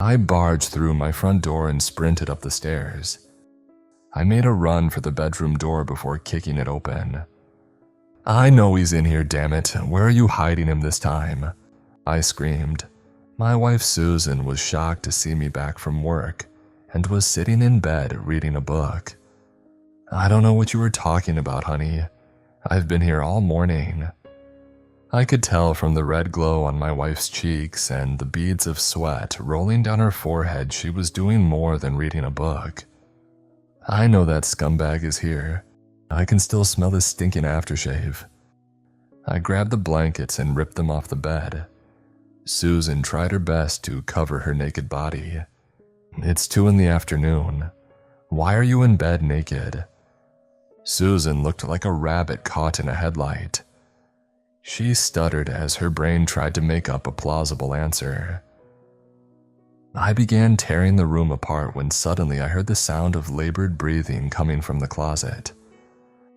I barged through my front door and sprinted up the stairs. I made a run for the bedroom door before kicking it open. "I know he's in here, damn it. Where are you hiding him this time?" I screamed. My wife Susan was shocked to see me back from work and was sitting in bed reading a book. "I don't know what you were talking about, honey. I've been here all morning." I could tell from the red glow on my wife's cheeks and the beads of sweat rolling down her forehead she was doing more than reading a book. "I know that scumbag is here. I can still smell his stinking aftershave." I grabbed the blankets and ripped them off the bed. Susan tried her best to cover her naked body. "It's 2 in the afternoon. Why are you in bed naked?" Susan looked like a rabbit caught in a headlight. She stuttered as her brain tried to make up a plausible answer. I began tearing the room apart when suddenly I heard the sound of labored breathing coming from the closet.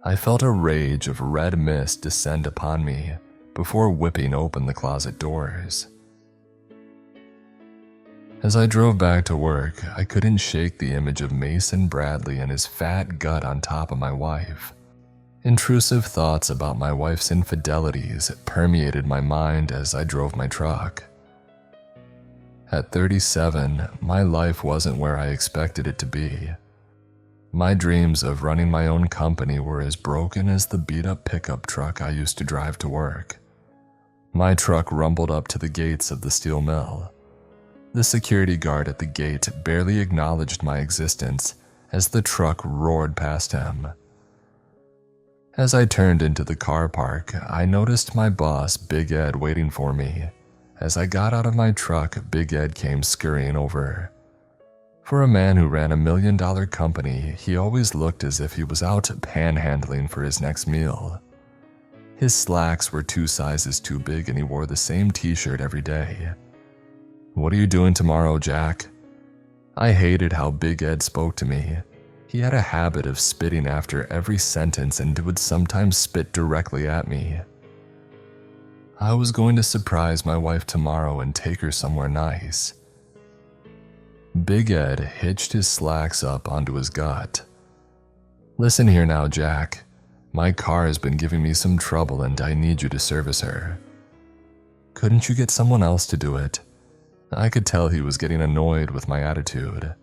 I felt a rage of red mist descend upon me before whipping open the closet doors. As I drove back to work, I couldn't shake the image of Mason Bradley and his fat gut on top of my wife. Intrusive thoughts about my wife's infidelities permeated my mind as I drove my truck. At 37, my life wasn't where I expected it to be. My dreams of running my own company were as broken as the beat-up pickup truck I used to drive to work. My truck rumbled up to the gates of the steel mill. The security guard at the gate barely acknowledged my existence as the truck roared past him. As I turned into the car park, I noticed my boss, Big Ed, waiting for me. As I got out of my truck, Big Ed came scurrying over. For a man who ran $1 million company, he always looked as if he was out panhandling for his next meal. His slacks were 2 sizes too big and he wore the same t-shirt every day. "What are you doing tomorrow, Jack?" I hated how Big Ed spoke to me. He had a habit of spitting after every sentence and would sometimes spit directly at me. "I was going to surprise my wife tomorrow and take her somewhere nice." Big Ed hitched his slacks up onto his gut. "Listen here now, Jack. My car has been giving me some trouble and I need you to service her." "Couldn't you get someone else to do it?" I could tell he was getting annoyed with my attitude.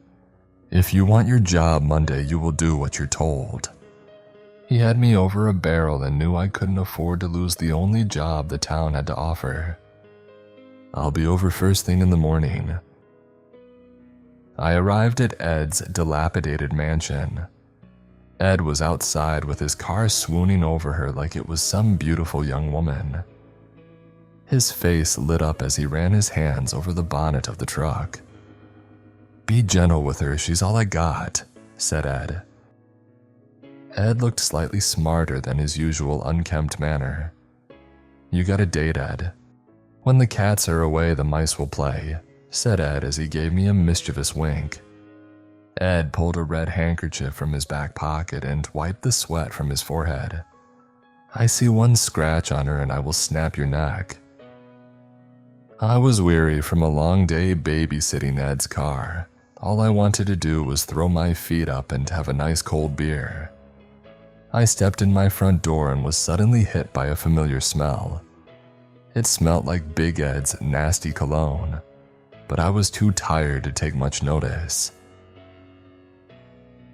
"If you want your job Monday, you will do what you're told." He had me over a barrel and knew I couldn't afford to lose the only job the town had to offer. "I'll be over first thing in the morning." I arrived at Ed's dilapidated mansion. Ed was outside with his car swooning over her like it was some beautiful young woman. His face lit up as he ran his hands over the bonnet of the truck. "Be gentle with her, she's all I got," said Ed. Ed looked slightly smarter than his usual unkempt manner. "You got a date, Ed. When the cats are away, the mice will play," said Ed as he gave me a mischievous wink. Ed pulled a red handkerchief from his back pocket and wiped the sweat from his forehead. "I see one scratch on her and I will snap your neck." I was weary from a long day babysitting Ed's car. All I wanted to do was throw my feet up and have a nice cold beer. I stepped in my front door and was suddenly hit by a familiar smell. It smelled like Big Ed's nasty cologne, but I was too tired to take much notice.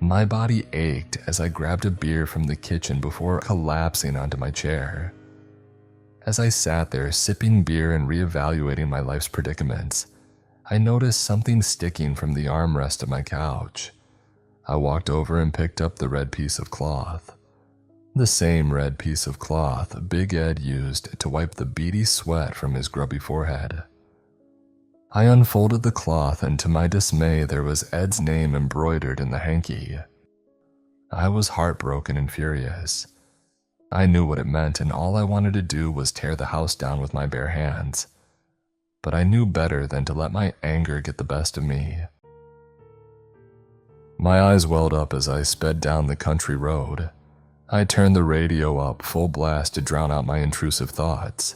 My body ached as I grabbed a beer from the kitchen before collapsing onto my chair. As I sat there sipping beer and reevaluating my life's predicaments, I noticed something sticking from the armrest of my couch. I walked over and picked up the red piece of cloth. The same red piece of cloth Big Ed used to wipe the beady sweat from his grubby forehead. I unfolded the cloth and to my dismay there was Ed's name embroidered in the hanky. I was heartbroken and furious. I knew what it meant and all I wanted to do was tear the house down with my bare hands. But I knew better than to let my anger get the best of me. My eyes welled up as I sped down the country road. I turned the radio up full blast to drown out my intrusive thoughts.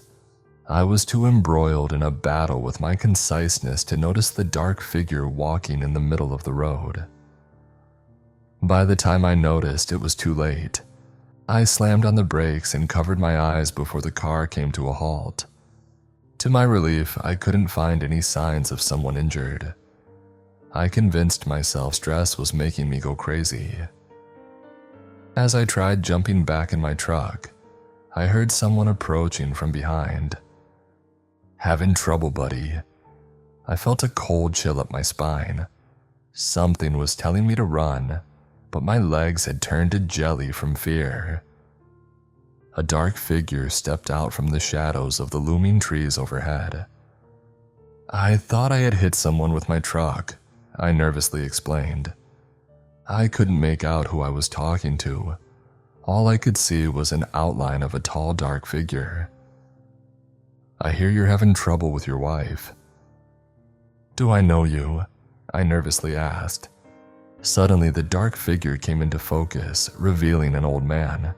I was too embroiled in a battle with my conciseness to notice the dark figure walking in the middle of the road. By the time I noticed, it was too late. I slammed on the brakes and covered my eyes before the car came to a halt. To my relief, I couldn't find any signs of someone injured. I convinced myself stress was making me go crazy. As I tried jumping back in my truck, I heard someone approaching from behind. "Having trouble, buddy." I felt a cold chill up my spine. Something was telling me to run, but my legs had turned to jelly from fear. A dark figure stepped out from the shadows of the looming trees overhead. "I thought I had hit someone with my truck," I nervously explained. I couldn't make out who I was talking to. All I could see was an outline of a tall, dark figure. "I hear you're having trouble with your wife." "Do I know you?" I nervously asked. Suddenly, the dark figure came into focus, revealing an old man.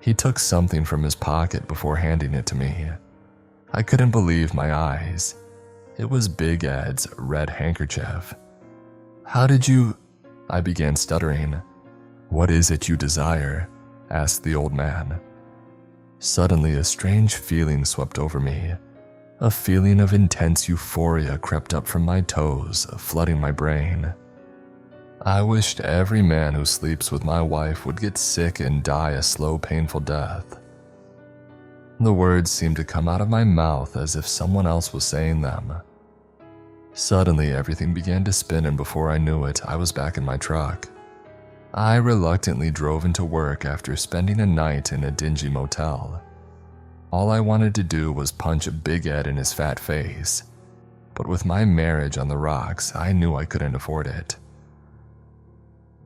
He took something from his pocket before handing it to me. I couldn't believe my eyes. It was Big Ed's red handkerchief. "How did you—" I began stuttering. "What is it you desire?" asked the old man. Suddenly, a strange feeling swept over me. A feeling of intense euphoria crept up from my toes, flooding my brain. I wished every man who sleeps with my wife would get sick and die a slow, painful death. The words seemed to come out of my mouth as if someone else was saying them. Suddenly, everything began to spin, and before I knew it, I was back in my truck. I reluctantly drove into work after spending a night in a dingy motel. All I wanted to do was punch Big Ed in his fat face, but with my marriage on the rocks, I knew I couldn't afford it.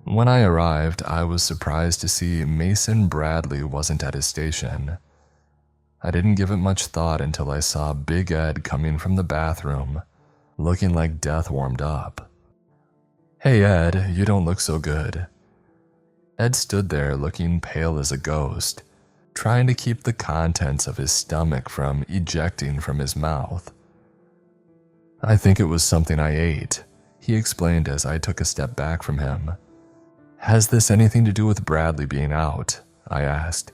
When I arrived, I was surprised to see Mason Bradley wasn't at his station. I didn't give it much thought until I saw Big Ed coming from the bathroom, looking like death warmed up. "Hey Ed, you don't look so good." Ed stood there looking pale as a ghost, trying to keep the contents of his stomach from ejecting from his mouth. "I think it was something I ate," he explained as I took a step back from him. "Has this anything to do with Bradley being out?" I asked.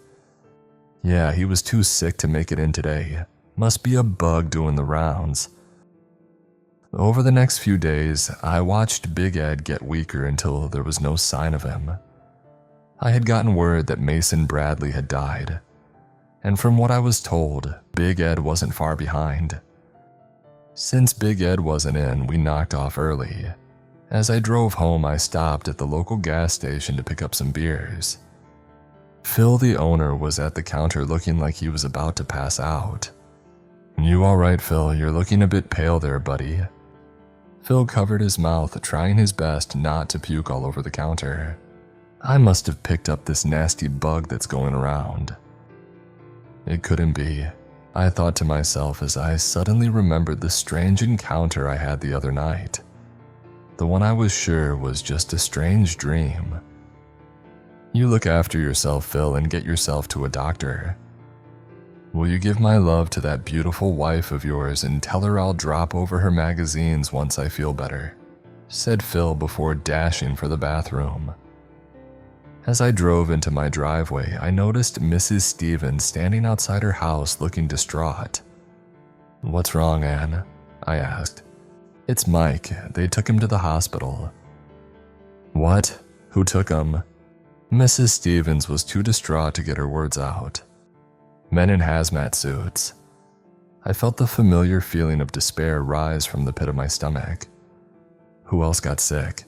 "Yeah, he was too sick to make it in today. Must be a bug doing the rounds." Over the next few days, I watched Big Ed get weaker until there was no sign of him. I had gotten word that Mason Bradley had died, and from what I was told, Big Ed wasn't far behind. Since Big Ed wasn't in, we knocked off early. As I drove home, I stopped at the local gas station to pick up some beers. Phil, the owner, was at the counter looking like he was about to pass out. "You all right, Phil? You're looking a bit pale there, buddy." Phil covered his mouth, trying his best not to puke all over the counter. I must have picked up this nasty bug that's going around. It couldn't be, I thought to myself as I suddenly remembered the strange encounter I had the other night. The one I was sure was just a strange dream. "You look after yourself, Phil, and get yourself to a doctor. Will you give my love to that beautiful wife of yours and tell her I'll drop over her magazines once I feel better," said Phil before dashing for the bathroom. As I drove into my driveway, I noticed Mrs. Stevens standing outside her house looking distraught. "What's wrong, Anne?" I asked. "It's Mike. They took him to the hospital." "What? Who took him?" Mrs. Stevens was too distraught to get her words out. "Men in hazmat suits." I felt the familiar feeling of despair rise from the pit of my stomach. "Who else got sick?"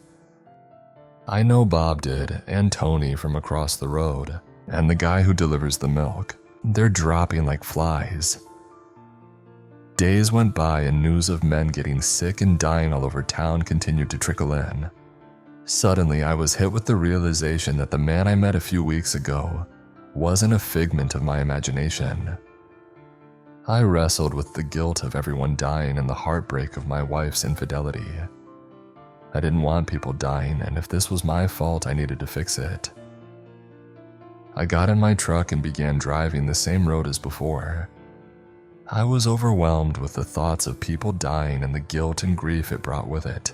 "I know Bob did, and Tony from across the road, and the guy who delivers the milk. They're dropping like flies." Days went by and news of men getting sick and dying all over town continued to trickle in. Suddenly, I was hit with the realization that the man I met a few weeks ago wasn't a figment of my imagination. I wrestled with the guilt of everyone dying and the heartbreak of my wife's infidelity. I didn't want people dying, and if this was my fault, I needed to fix it. I got in my truck and began driving the same road as before. I was overwhelmed with the thoughts of people dying and the guilt and grief it brought with it.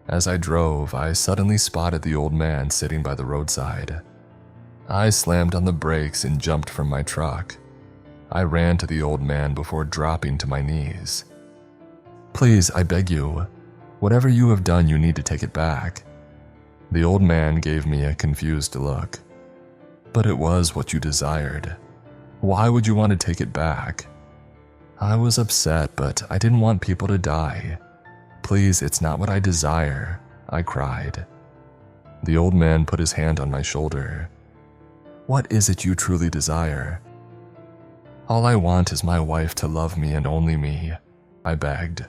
As I drove, I suddenly spotted the old man sitting by the roadside. I slammed on the brakes and jumped from my truck. I ran to the old man before dropping to my knees. "Please, I beg you. Whatever you have done, you need to take it back." The old man gave me a confused look. "But it was what you desired. Why would you want to take it back?" I was upset, but I didn't want people to die. "Please, it's not what I desire," I cried. The old man put his hand on my shoulder. "What is it you truly desire?" "All I want is my wife to love me and only me," I begged.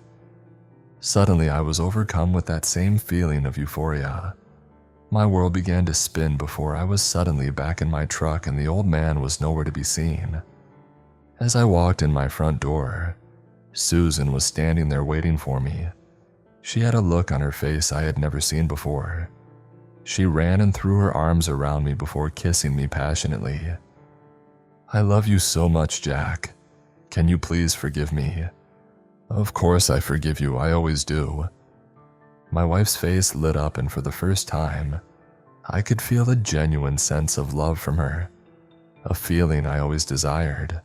Suddenly, I was overcome with that same feeling of euphoria. My world began to spin before I was suddenly back in my truck and the old man was nowhere to be seen. As I walked in my front door, Susan was standing there waiting for me. She had a look on her face I had never seen before. She ran and threw her arms around me before kissing me passionately. "I love you so much, Jack. Can you please forgive me?" "Of course I forgive you, I always do." My wife's face lit up, and for the first time, I could feel a genuine sense of love from her, a feeling I always desired.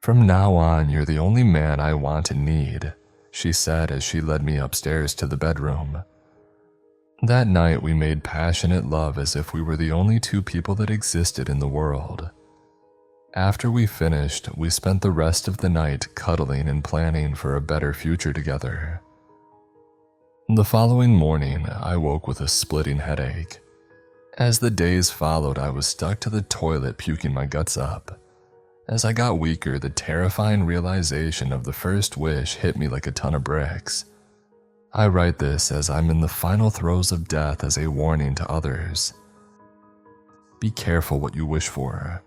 "From now on, you're the only man I want and need," she said as she led me upstairs to the bedroom. That night we made passionate love as if we were the only two people that existed in the world. After we finished, we spent the rest of the night cuddling and planning for a better future together. The following morning, I woke with a splitting headache. As the days followed, I was stuck to the toilet puking my guts up. As I got weaker, the terrifying realization of the first wish hit me like a ton of bricks. I write this as I'm in the final throes of death as a warning to others. Be careful what you wish for.